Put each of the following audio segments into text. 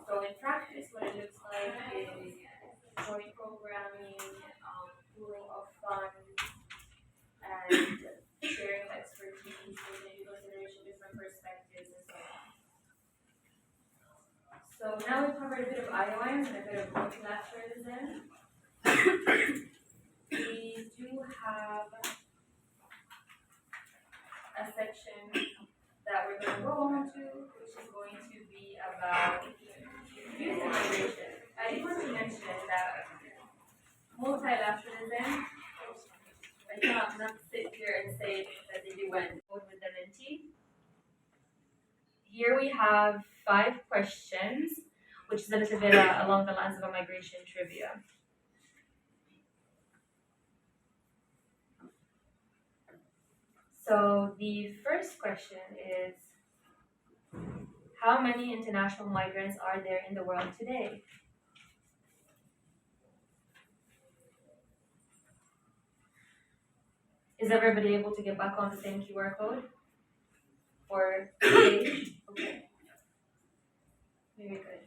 So in practice, what it looks like is joint programming, pooling of funds, and sharing of expertise, taking into consideration different perspectives, and so on. So now we've covered a bit of IOMs and a bit of multilateralism. We do have a section that we're going to go on to, which is going to be about youth migration. I did want to mention that multilateralism, I cannot not sit here and say that the UN voted with the mentee. Here we have 5 questions, which is a little bit along the lines of a migration trivia. So the first question is, how many international migrants are there in the world today? Is everybody able to get back on the same QR code? Or page? Okay. Very good.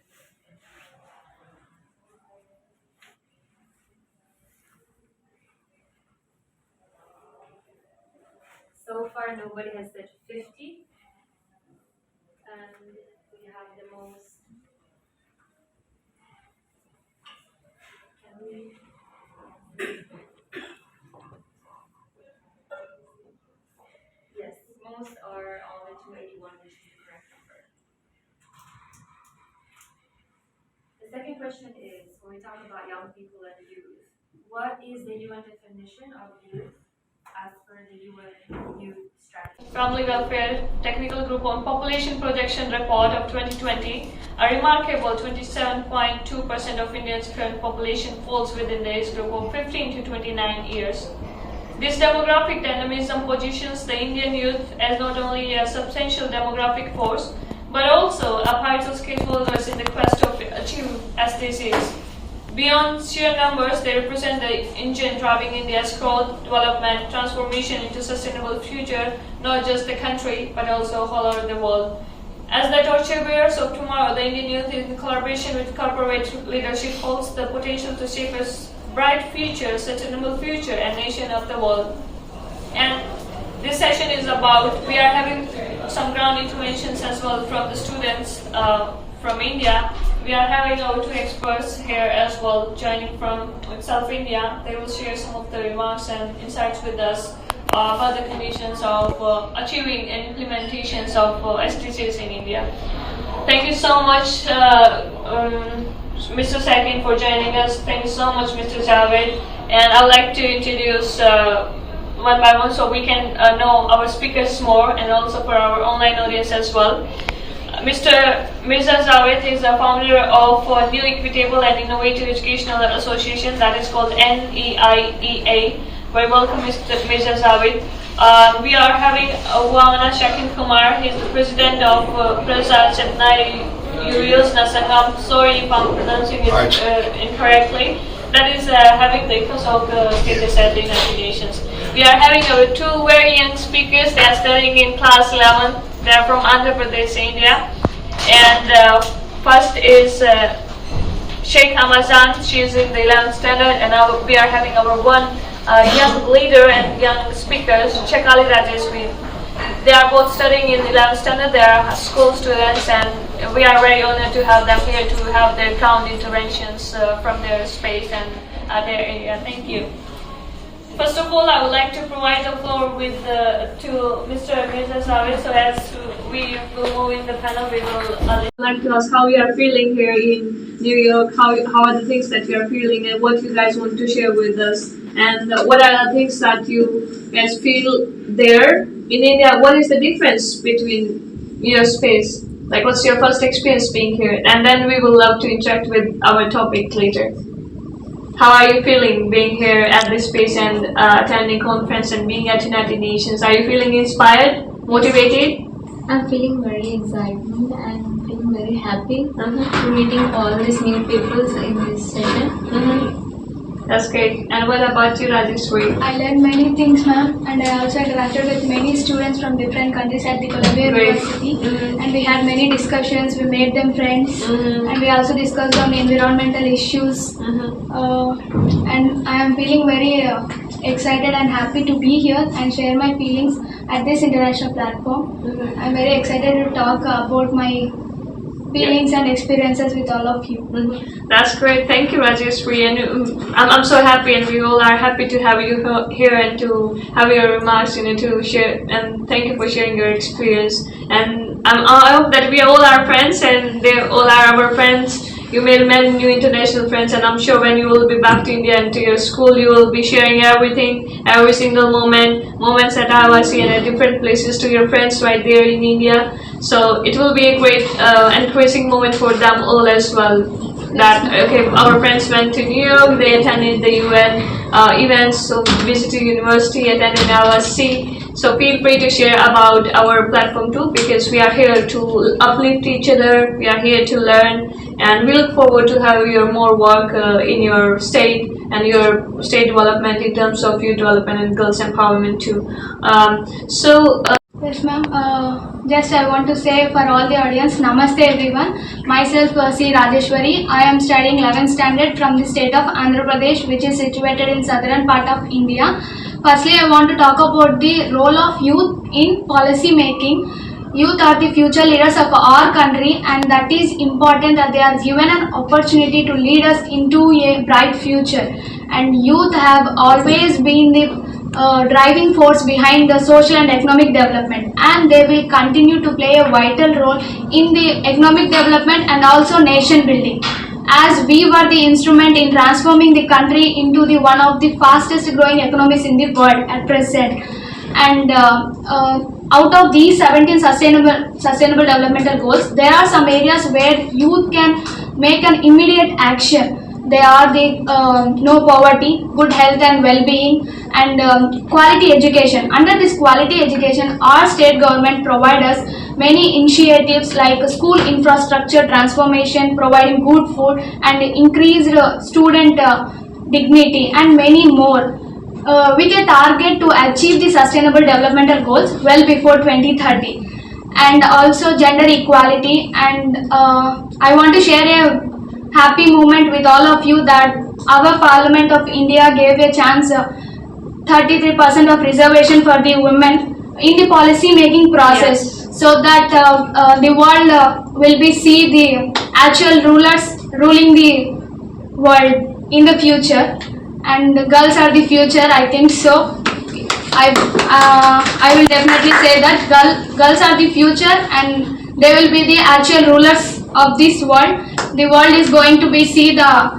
So far, nobody has said 50. And we have the most. Can we? Yes, most are on the 281, which is the correct number. The second question is, when we talk about young people and youth, what is the UN definition of youth as per the UN Youth Strategy? Family Welfare Technical Group on Population Projection Report of 2020, a remarkable 27.2% of India's current population falls within the age group of 15 to 29 years. This demographic dynamism positions the Indian youth as not only a substantial demographic force, but also a vital stakeholders in the quest to achieve SDGs. Beyond sheer numbers, they represent the engine driving India's growth, development, transformation into sustainable future, not just the country, but also all over the world. As the torch bearers of tomorrow, the Indian youth, in collaboration with corporate leadership, holds the potential to shape a bright future, sustainable future, and nation of the world. And this session is about, we are having some ground interventions as well from the students from India. We are having our 2 experts here as well, joining from South India. They will share some of the remarks and insights with us about the conditions of achieving and implementations of SDGs in India. Thank you so much, Mr. Sakin, for joining us. Thank you so much, Mr. Javed. And I'd like to introduce one by one so we can know our speakers more, and also for our online audience as well. Mr. Mirza Javed is the founder of a new equitable and innovative educational association that is called NEIEA. Very welcome, Mr. Mirza Javed. We are having Vamana Shakin Kumar. He is the president of Prasad Chetnai Yosna Sangam. Sorry if I'm pronouncing it incorrectly. That is having the ethos of the state disability affiliations. We are having our 2 very young speakers. They are studying in class 11. They are from Andhra Pradesh, India. And first is Sheikh Amazan. She is in the 11th standard. And now we are having our one young leader and young speakers, Chekali Rajeshwin. They are both studying in 11th standard. They are school students, and we are very honored to have them here to have their ground interventions from their space and their area. Thank you. First of all, I would like to provide the floor with to Mr. Mirza Javed. So as we will move in the panel, we will like to ask how you are feeling here in New York. How are the things that you are feeling, and what you guys want to share with us, and what are the things that you guys feel there in India? What is the difference between your space? Like, what's your first experience being here? And then we will love to interact with our topic later. How are you feeling being here at this space and attending conference and being at United Nations? Are you feeling inspired, motivated? I'm feeling very excited and I'm feeling very happy meeting all these new people in this session. That's great. And what about you, Rajeshwari? I learned many things, ma'am, and I also interacted with many students from different countries at the Columbia Great. University. Mhm. And we had many discussions. We made them friends, Mhm. and we also discussed on environmental issues. And I am feeling very excited and happy to be here and share my feelings at this international platform. I'm very excited to talk about my feelings and experiences with all of you. That's great. Thank you, Rajeshwari. And I'm so happy, and we all are happy to have you here and to have your remarks, to share. And thank you for sharing your experience. And I hope that we all are friends, and they all are our friends. You made many new international friends, and I'm sure when you will be back to India and to your school, you will be sharing everything, every single moments at IYC and at different places to your friends right there in India. So it will be a great encouraging moment for them all as well. That okay, our friends went to New York, they attended the UN events, so visited university, attended IYC. So feel free to share about our platform too, because we are here to uplift each other. We are here to learn, and we look forward to have your more work in your state and your state development in terms of youth development and girls empowerment too. Yes, ma'am. Just I want to say for all the audience, Namaste everyone. Myself C. Rajeshwari. I am studying 11th standard from the state of Andhra Pradesh, which is situated in southern part of India. Firstly, I want to talk about the role of youth in policy making. Youth are the future leaders of our country, and that is important that they are given an opportunity to lead us into a bright future. And youth have always been the driving force behind the social and economic development, and they will continue to play a vital role in the economic development and also nation building, as we were the instrument in transforming the country into the one of the fastest growing economies in the world at present. And out of these 17 sustainable developmental goals, there are some areas where youth can make an immediate action. They are the no poverty, good health and well-being, and quality education. Under this quality education, our state government provide us many initiatives like school infrastructure transformation, providing good food and increased student dignity, and many more. With a target to achieve the sustainable developmental goals well before 2030, and also gender equality. And I want to share a happy moment with all of you that our Parliament of India gave a chance 33% of reservation for the women in the policy making process. Yes. So that the world will be see the actual rulers ruling the world in the future, and the girls are the future, I think so. I will definitely say that girls are the future, and they will be the actual rulers of this world. The world is going to be see the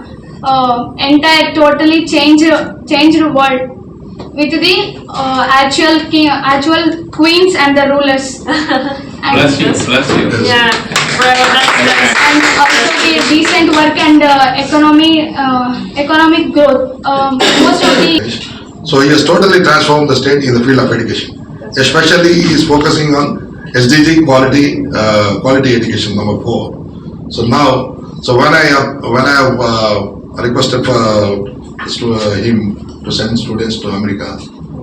entire totally changed world with the actual queens and the rulers. Bless you. Yeah, well, And also the decent work and economic growth. Most of the So he has totally transformed the state in the field of education. Especially he is focusing on SDG quality education number 4. So now, when I have requested for him to send students to America,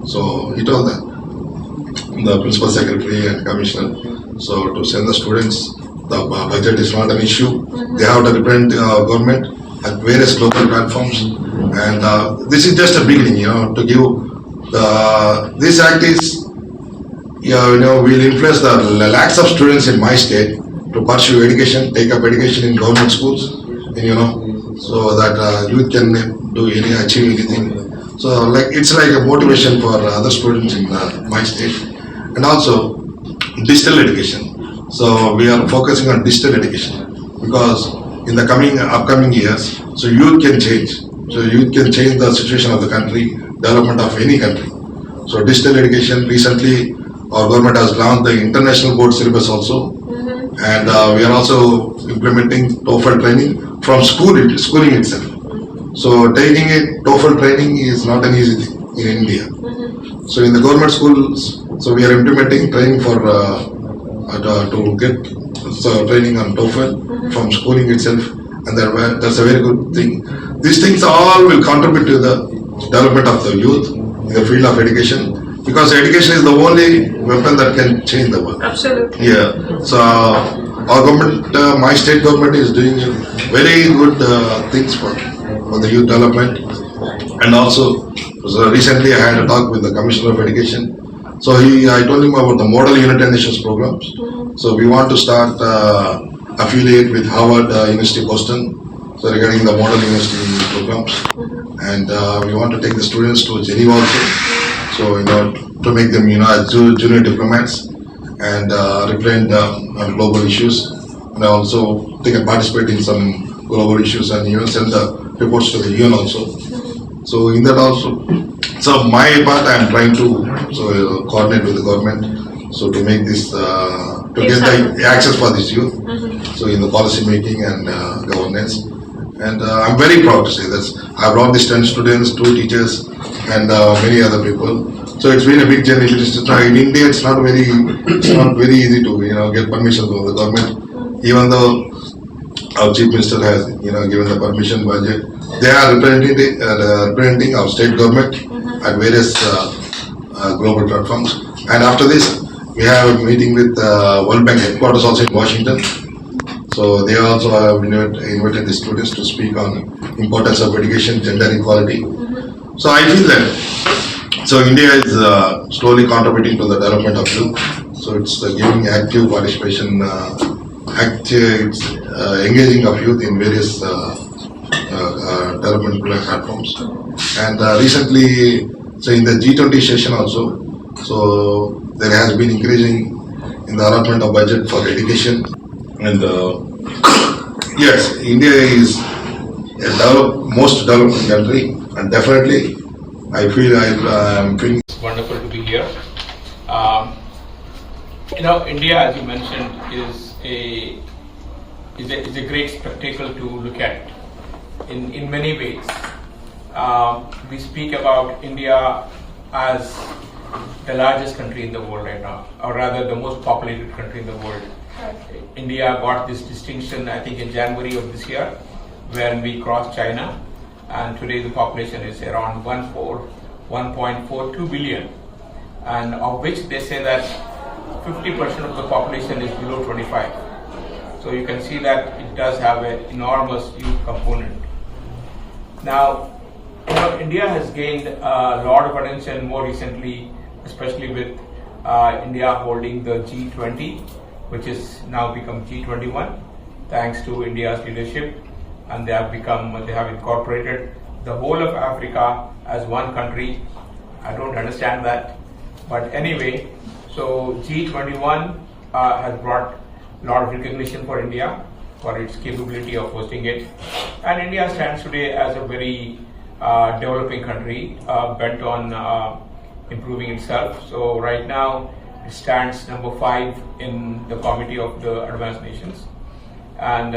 so he told the principal secretary and commissioner, so to send the students, the budget is not an issue. They have to represent government at various global platforms, and this is just a beginning, to give this act is, will influence the lakhs of students in my state to pursue education, take up education in government schools, so that youth can achieve anything. So it's like a motivation for other students in my state, and also digital education. So we are focusing on digital education because in the upcoming years, so youth can change. So youth can change the situation of the country, development of any country. So digital education, recently our government has launched the international board syllabus also, and we are also implementing TOEFL training from schooling itself. So taking a TOEFL training is not an easy thing in India. So in the government schools, so we are implementing training for to get training on TOEFL from schooling itself, and that's a very good thing. These things all will contribute to the development of the youth in the field of education, because education is the only weapon that can change the world. Absolutely. Yeah. So our government, my state government is doing very good things for the youth development, and also so recently I had a talk with the Commissioner of Education. So I told him about the Model United Nations programs. So we want to start affiliate with Harvard University Boston. So regarding the Model University programs, and we want to take the students to Geneva also. So to make them as junior diplomats and represent on global issues, and also they can participate in some global issues and even send the reports to the UN also. So in that also, so my part I am trying to coordinate with the government, so to make this to get the access for this youth. So in the policy making and governance, and I'm very proud to say that I brought these 10 students, 2 teachers, and many other people. So it's been a big journey. In India, it's not very easy to get permission from the government, even though our chief minister has given the permission budget. They are representing our state government at various global platforms. And after this, we have a meeting with World Bank headquarters also in Washington. So they also have invited the students to speak on importance of education, gender equality. So I feel that India is slowly contributing to the development of youth. So it's giving active participation, engaging of youth in various development platforms. And recently, so in the G20 session also, so there has been increasing in the allotment of budget for education. And yes, India is a most developed country, and definitely I feel I'm feeling. It's wonderful to be here. India, as you mentioned, is a great spectacle to look at in many ways. We speak about India as the largest country in the world right now, or rather the most populated country in the world. India got this distinction, I think, in January of this year, when we crossed China, and today the population is around 1.42 billion, and of which they say that 50% of the population is below 25. So you can see that it does have an enormous youth component. Now, India has gained a lot of attention more recently, especially with India holding the G20, which is now become G21, thanks to India's leadership, and they have incorporated the whole of Africa as one country. I don't understand that, but anyway, so G21 has brought a lot of recognition for India for its capability of hosting it, and India stands today as a very developing country bent on improving itself. So right now it stands number 5 in the Committee of the Advanced Nations, and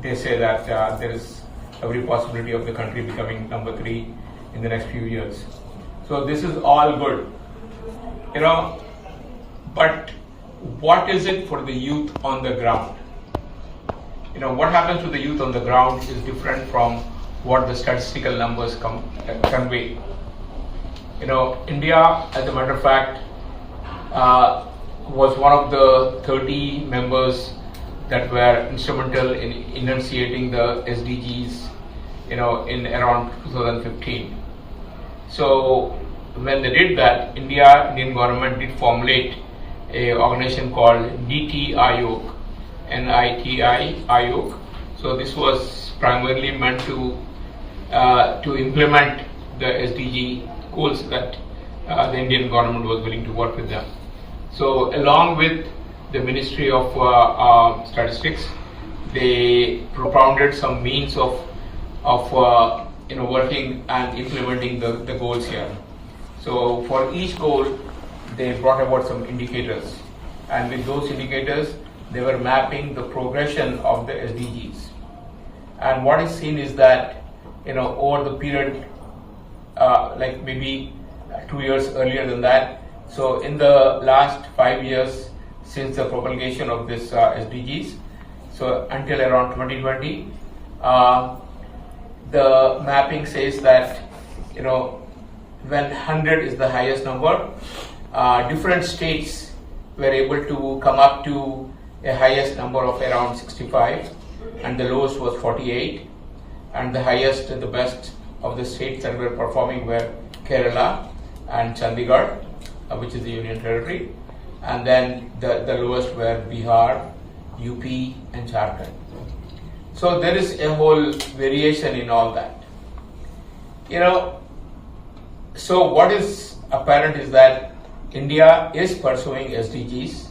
they say that there is every possibility of the country becoming number 3 in the next few years. So this is all good, but what is it for the youth on the ground? What happens to the youth on the ground is different from what the statistical numbers convey. India, as a matter of fact, was one of the 30 members that were instrumental in enunciating the SDGs, in around 2015. So when they did that, Indian government did formulate a organization called NITI Aayog, NITI Aayog. So this was primarily meant to implement the SDG goals that the Indian government was willing to work with them. So along with the Ministry of Statistics, they propounded some means of working and implementing the goals here. So for each goal, they brought about some indicators, and with those indicators, they were mapping the progression of the SDGs. And what is seen is that over the period, like maybe 2 years earlier than that, so in the last 5 years since the promulgation of this SDGs, So until around 2020, the mapping says that, you know, when 100 is the highest number, different states were able to come up to a highest number of around 65, and the lowest was 48, and the highest and the best of the states that were performing were Kerala and Chandigarh, which is the Union Territory, and then the lowest were Bihar, UP and Jharkhand. So there is a whole variation in all that. You know, so what is apparent is that India is pursuing SDGs,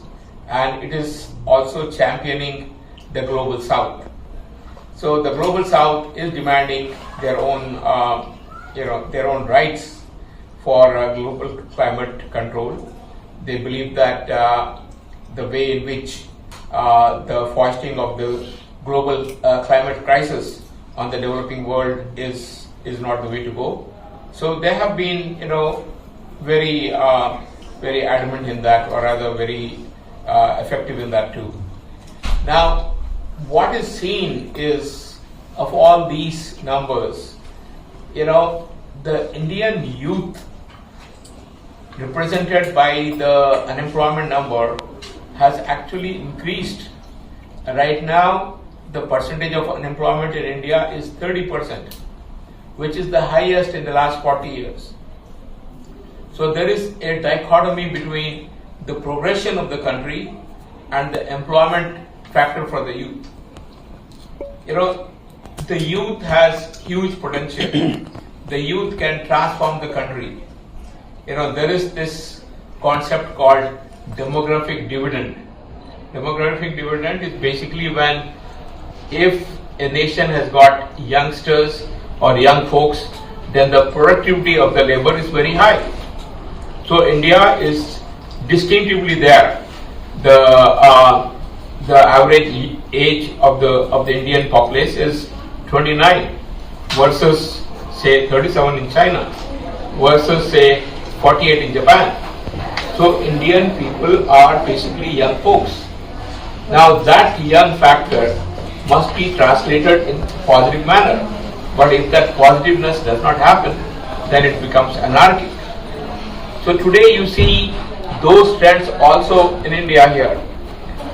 and it is also championing the Global South. So the Global South is demanding their own, their own rights for global climate control. They believe that the way in which the foisting of the global climate crisis on the developing world is not the way to go. So they have been, very adamant in that, or rather very effective in that too. Now, what is seen is, of all these numbers, the Indian youth represented by the unemployment number has actually increased. Right now, the percentage of unemployment in India is 30%, which is the highest in the last 40 years. So there is a dichotomy between the progression of the country and the employment factor for the youth. The youth has huge potential. The youth can transform the country. There is this concept called demographic dividend. Demographic dividend is basically when, if a nation has got youngsters or young folks, then the productivity of the labor is very high. So India is distinctively there. The average age of the Indian populace is 29 versus say 37 in China versus say 48 in Japan. So Indian people are basically young folks. Now that young factor must be translated in a positive manner. But if that positiveness does not happen, then it becomes anarchic. So today you see those trends also in India here.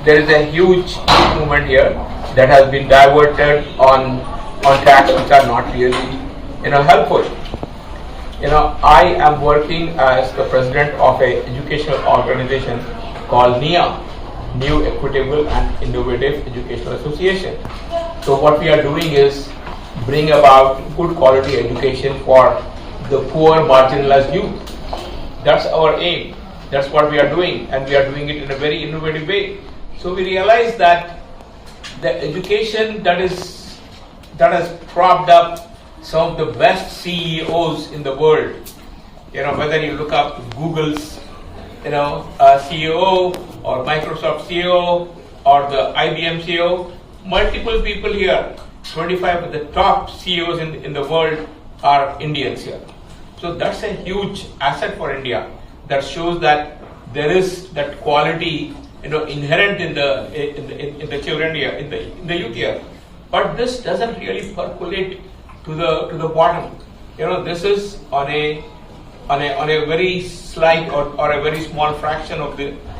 There is a huge movement here that has been diverted on tracks which are not really helpful. I am working as the president of an educational organization called NIA, New Equitable and Innovative Educational Association. So what we are doing is bring about good quality education for the poor marginalized youth. That's our aim. That's what we are doing, and we are doing it in a very innovative way. So we realize that the education that has propped up some of the best CEOs in the world, whether you look up Google's CEO or Microsoft CEO or the IBM CEO, multiple people here, 25 of the top CEOs in the world are Indians here. So that's a huge asset for India. That shows that there is that quality inherent in the children here, in the youth here. But this doesn't really percolate to the bottom. This is on a very slight or a very small fraction of the